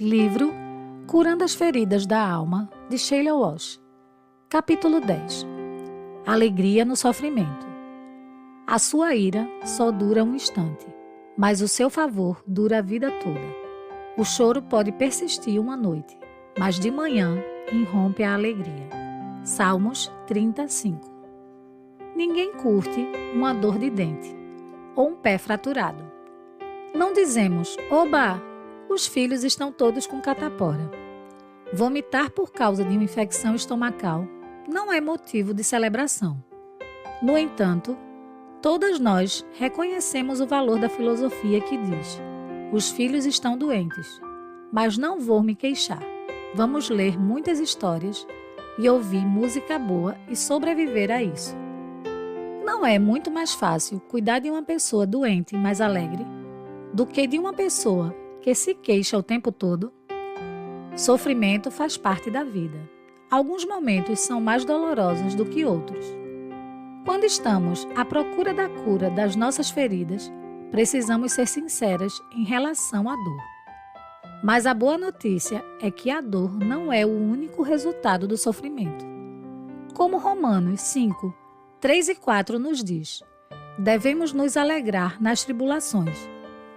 Livro Curando as Feridas da Alma, de Sheila Walsh. Capítulo 10. Alegria no sofrimento. A sua ira só dura um instante, mas o seu favor dura a vida toda. O choro pode persistir uma noite, mas de manhã irrompe a alegria. Salmos 35. Ninguém curte uma dor de dente ou um pé fraturado. Não dizemos, oba, os filhos estão todos com catapora. Vomitar por causa de uma infecção estomacal não é motivo de celebração. No entanto, todas nós reconhecemos o valor da filosofia que diz: os filhos estão doentes, mas não vou me queixar. Vamos ler muitas histórias e ouvir música boa e sobreviver a isso. Não é muito mais fácil cuidar de uma pessoa doente e mais alegre do que de uma pessoa que se queixa o tempo todo? Sofrimento faz parte da vida. Alguns momentos são mais dolorosos do que outros. Quando estamos à procura da cura das nossas feridas, precisamos ser sinceras em relação à dor. Mas a boa notícia é que a dor não é o único resultado do sofrimento. Como Romanos 5, 3 e 4 nos diz, devemos nos alegrar nas tribulações,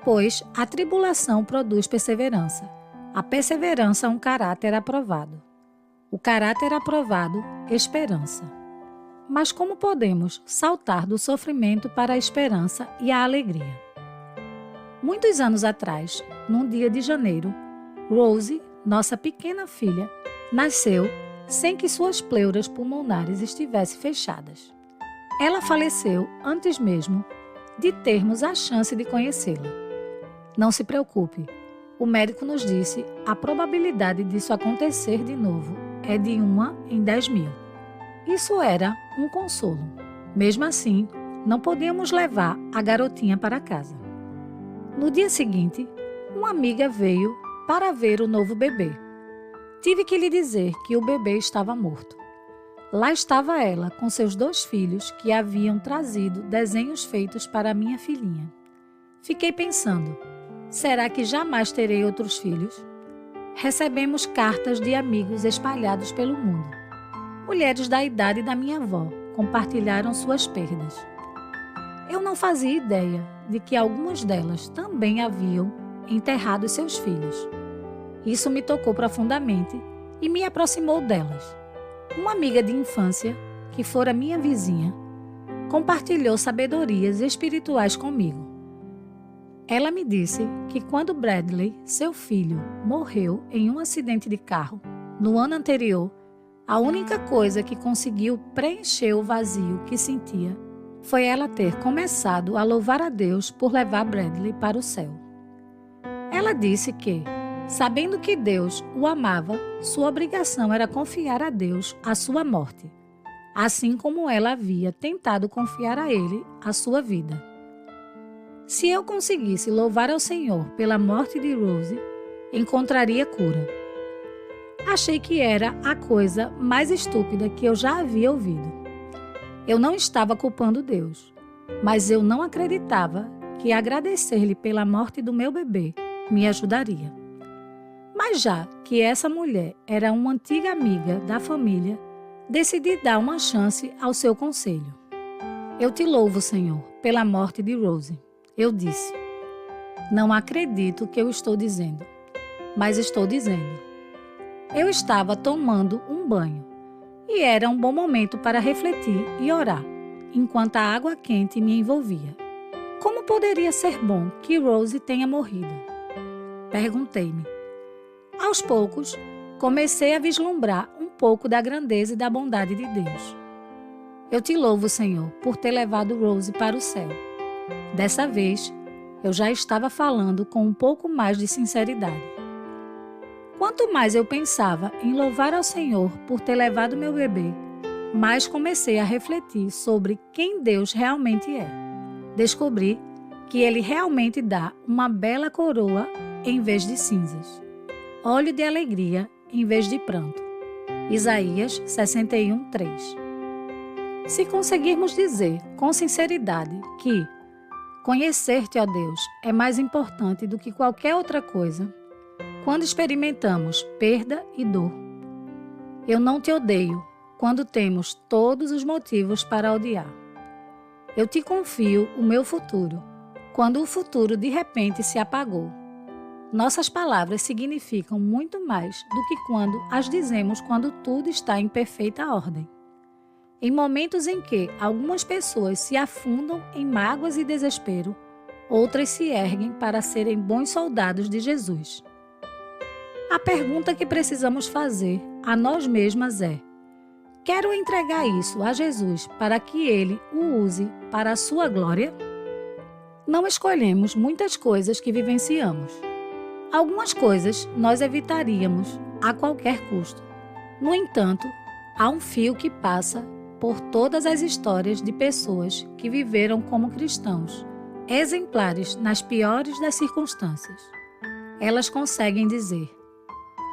pois a tribulação produz perseverança. A perseverança é um caráter aprovado. O caráter aprovado, esperança. Mas como podemos saltar do sofrimento para a esperança e a alegria? Muitos anos atrás, num dia de janeiro, Rose, nossa pequena filha, nasceu sem que suas pleuras pulmonares estivessem fechadas. Ela faleceu antes mesmo de termos a chance de conhecê-la. Não se preocupe, o médico nos disse a probabilidade disso acontecer de novo é de 1 em 10.000. Isso era um consolo. Mesmo assim, não podíamos levar a garotinha para casa. No dia seguinte, uma amiga veio para ver o novo bebê. Tive que lhe dizer que o bebê estava morto. Lá estava ela com seus 2 filhos que haviam trazido desenhos feitos para a minha filhinha. Fiquei pensando, será que jamais terei outros filhos? Recebemos cartas de amigos espalhados pelo mundo. Mulheres da idade da minha avó compartilharam suas perdas. Eu não fazia ideia de que algumas delas também haviam enterrado seus filhos. Isso me tocou profundamente e me aproximou delas. Uma amiga de infância, que fora minha vizinha, compartilhou sabedorias espirituais comigo. Ela me disse que quando Bradley, seu filho, morreu em um acidente de carro, no ano anterior, a única coisa que conseguiu preencher o vazio que sentia foi ela ter começado a louvar a Deus por levar Bradley para o céu. Ela disse que, sabendo que Deus o amava, sua obrigação era confiar a Deus a sua morte, assim como ela havia tentado confiar a Ele a sua vida. Se eu conseguisse louvar ao Senhor pela morte de Rose, encontraria cura. Achei que era a coisa mais estúpida que eu já havia ouvido. Eu não estava culpando Deus, mas eu não acreditava que agradecer-lhe pela morte do meu bebê me ajudaria. Mas já que essa mulher era uma antiga amiga da família, decidi dar uma chance ao seu conselho. Eu te louvo, Senhor, pela morte de Rose. Eu disse, não acredito que eu estou dizendo, mas estou dizendo. Eu estava tomando um banho e era um bom momento para refletir e orar, enquanto a água quente me envolvia. Como poderia ser bom que Rose tenha morrido? Perguntei-me. Aos poucos, comecei a vislumbrar um pouco da grandeza e da bondade de Deus. Eu te louvo, Senhor, por ter levado Rose para o céu. Dessa vez, eu já estava falando com um pouco mais de sinceridade. Quanto mais eu pensava em louvar ao Senhor por ter levado meu bebê, mais comecei a refletir sobre quem Deus realmente é. Descobri que Ele realmente dá uma bela coroa em vez de cinzas, óleo de alegria em vez de pranto. Isaías 61:3. Se conseguirmos dizer com sinceridade que conhecer-te, ó Deus, é mais importante do que qualquer outra coisa, quando experimentamos perda e dor. Eu não te odeio quando temos todos os motivos para odiar. Eu te confio o meu futuro, quando o futuro de repente se apagou. Nossas palavras significam muito mais do que quando as dizemos quando tudo está em perfeita ordem. Em momentos em que algumas pessoas se afundam em mágoas e desespero, outras se erguem para serem bons soldados de Jesus. A pergunta que precisamos fazer a nós mesmas é: quero entregar isso a Jesus para que Ele o use para a sua glória? Não escolhemos muitas coisas que vivenciamos. Algumas coisas nós evitaríamos a qualquer custo. No entanto, há um fio que passa por todas as histórias de pessoas que viveram como cristãos, exemplares nas piores das circunstâncias. Elas conseguem dizer: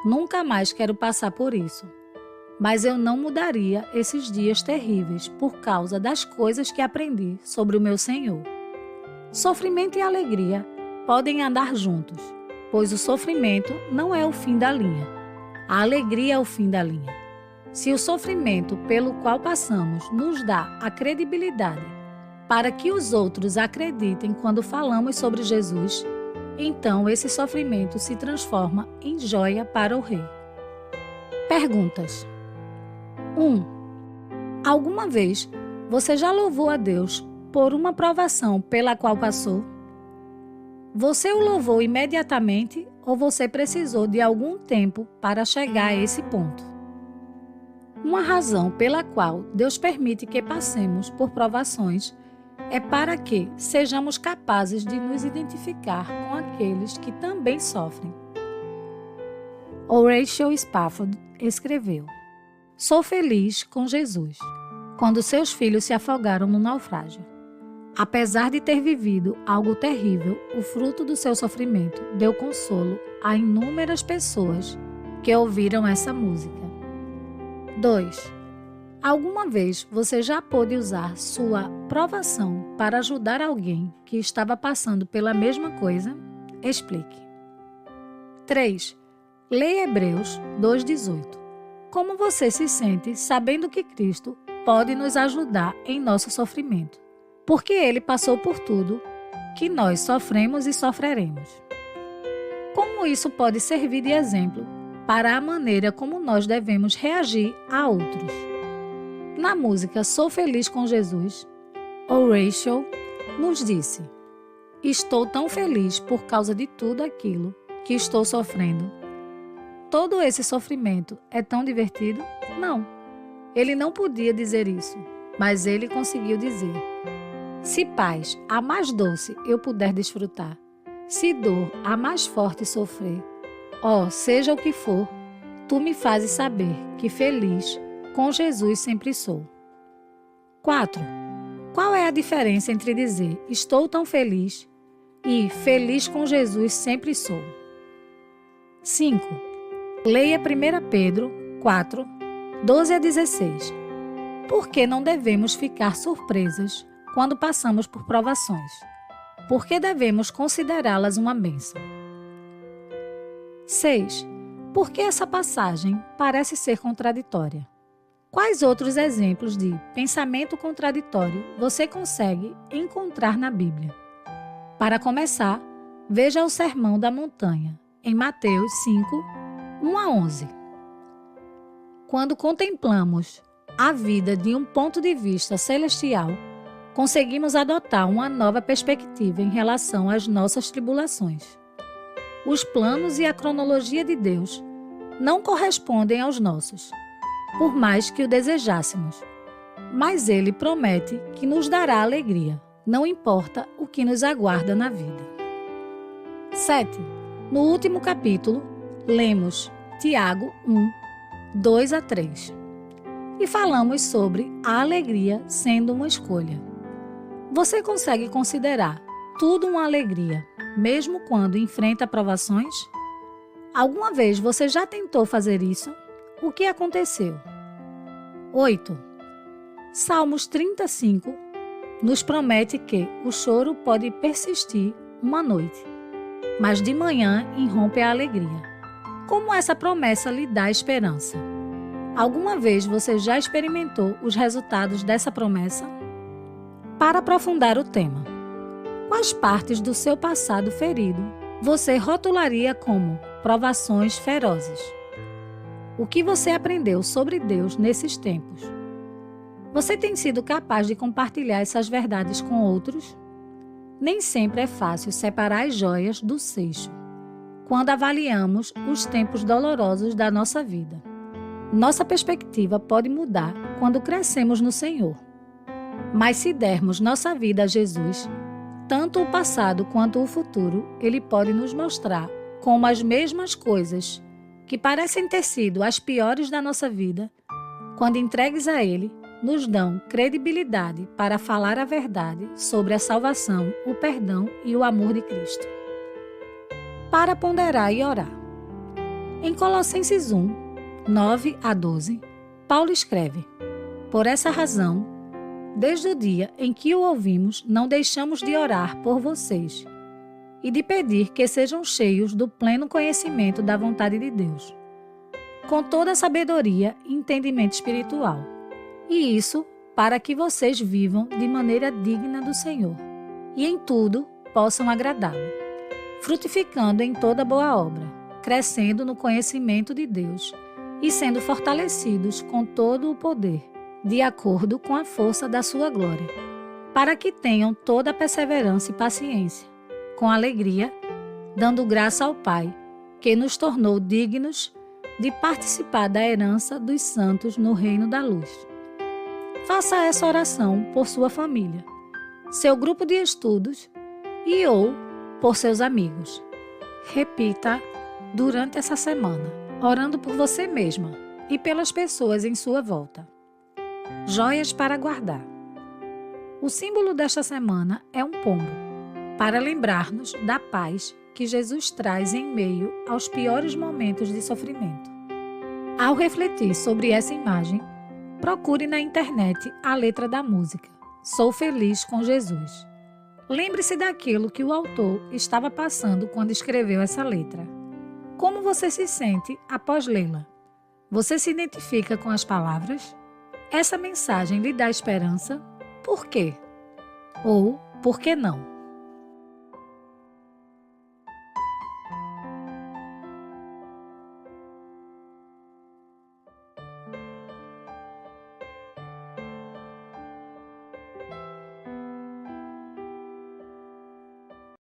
nunca mais quero passar por isso, mas eu não mudaria esses dias terríveis por causa das coisas que aprendi sobre o meu Senhor. Sofrimento e alegria podem andar juntos, pois o sofrimento não é o fim da linha. A alegria é o fim da linha. Se o sofrimento pelo qual passamos nos dá a credibilidade para que os outros acreditem quando falamos sobre Jesus, então esse sofrimento se transforma em joia para o Rei. Perguntas. 1. Alguma vez você já louvou a Deus por uma provação pela qual passou? Você o louvou imediatamente ou você precisou de algum tempo para chegar a esse ponto? Uma razão pela qual Deus permite que passemos por provações é para que sejamos capazes de nos identificar com aqueles que também sofrem. Horatio Spafford escreveu: Sou feliz com Jesus, quando seus filhos se afogaram no naufrágio. Apesar de ter vivido algo terrível, o fruto do seu sofrimento deu consolo a inúmeras pessoas que ouviram essa música. 2. Alguma vez você já pôde usar sua provação para ajudar alguém que estava passando pela mesma coisa? Explique. 3. Leia Hebreus 2,18. Como você se sente sabendo que Cristo pode nos ajudar em nosso sofrimento? Porque Ele passou por tudo que nós sofremos e sofreremos. Como isso pode servir de exemplo para a maneira como nós devemos reagir a outros? Na música Sou Feliz com Jesus, Horatio nos disse: Estou tão feliz por causa de tudo aquilo que estou sofrendo. Todo esse sofrimento é tão divertido? Não. Ele não podia dizer isso, mas ele conseguiu dizer: se paz, a mais doce, eu puder desfrutar, se dor, a mais forte sofrer, seja o que for, tu me fazes saber que feliz com Jesus sempre sou. 4. Qual é a diferença entre dizer estou tão feliz e feliz com Jesus sempre sou? 5. Leia 1 Pedro 4, 12 a 16. Por que não devemos ficar surpresas quando passamos por provações? Por que devemos considerá-las uma bênção? 6. Por que essa passagem parece ser contraditória? Quais outros exemplos de pensamento contraditório você consegue encontrar na Bíblia? Para começar, veja o Sermão da Montanha, em Mateus 5, 1 a 11. Quando contemplamos a vida de um ponto de vista celestial, conseguimos adotar uma nova perspectiva em relação às nossas tribulações. Os planos e a cronologia de Deus não correspondem aos nossos, por mais que o desejássemos, mas Ele promete que nos dará alegria, não importa o que nos aguarda na vida. 7. No último capítulo, lemos Tiago 1, 2 a 3, e falamos sobre a alegria sendo uma escolha. Você consegue considerar tudo uma alegria, mesmo quando enfrenta provações? Alguma vez você já tentou fazer isso? O que aconteceu? 8. Salmos 35 nos promete que o choro pode persistir uma noite, mas de manhã irrompe a alegria. Como essa promessa lhe dá esperança? Alguma vez você já experimentou os resultados dessa promessa? Para aprofundar o tema, quais partes do seu passado ferido você rotularia como provações ferozes? O que você aprendeu sobre Deus nesses tempos? Você tem sido capaz de compartilhar essas verdades com outros? Nem sempre é fácil separar as joias do seixo quando avaliamos os tempos dolorosos da nossa vida. Nossa perspectiva pode mudar quando crescemos no Senhor. Mas se dermos nossa vida a Jesus, tanto o passado quanto o futuro, Ele pode nos mostrar como as mesmas coisas que parecem ter sido as piores da nossa vida, quando entregues a Ele, nos dão credibilidade para falar a verdade sobre a salvação, o perdão e o amor de Cristo. Para ponderar e orar. Em Colossenses 1, 9 a 12, Paulo escreve: Por essa razão, desde o dia em que o ouvimos, não deixamos de orar por vocês e de pedir que sejam cheios do pleno conhecimento da vontade de Deus, com toda a sabedoria e entendimento espiritual. E isso para que vocês vivam de maneira digna do Senhor e em tudo possam agradá-lo, frutificando em toda boa obra, crescendo no conhecimento de Deus e sendo fortalecidos com todo o poder, de acordo com a força da sua glória, para que tenham toda a perseverança e paciência, com alegria, dando graça ao Pai, que nos tornou dignos de participar da herança dos santos no reino da luz. Faça essa oração por sua família, seu grupo de estudos ou por seus amigos. Repita durante essa semana, orando por você mesma e pelas pessoas em sua volta. Joias para guardar. O símbolo desta semana é um pombo, para lembrar-nos da paz que Jesus traz em meio aos piores momentos de sofrimento. Ao refletir sobre essa imagem, procure na internet a letra da música Sou Feliz com Jesus. Lembre-se daquilo que o autor estava passando quando escreveu essa letra. Como você se sente após lê-la? Você se identifica com as palavras? Essa mensagem lhe dá esperança? Por quê? Ou por que não?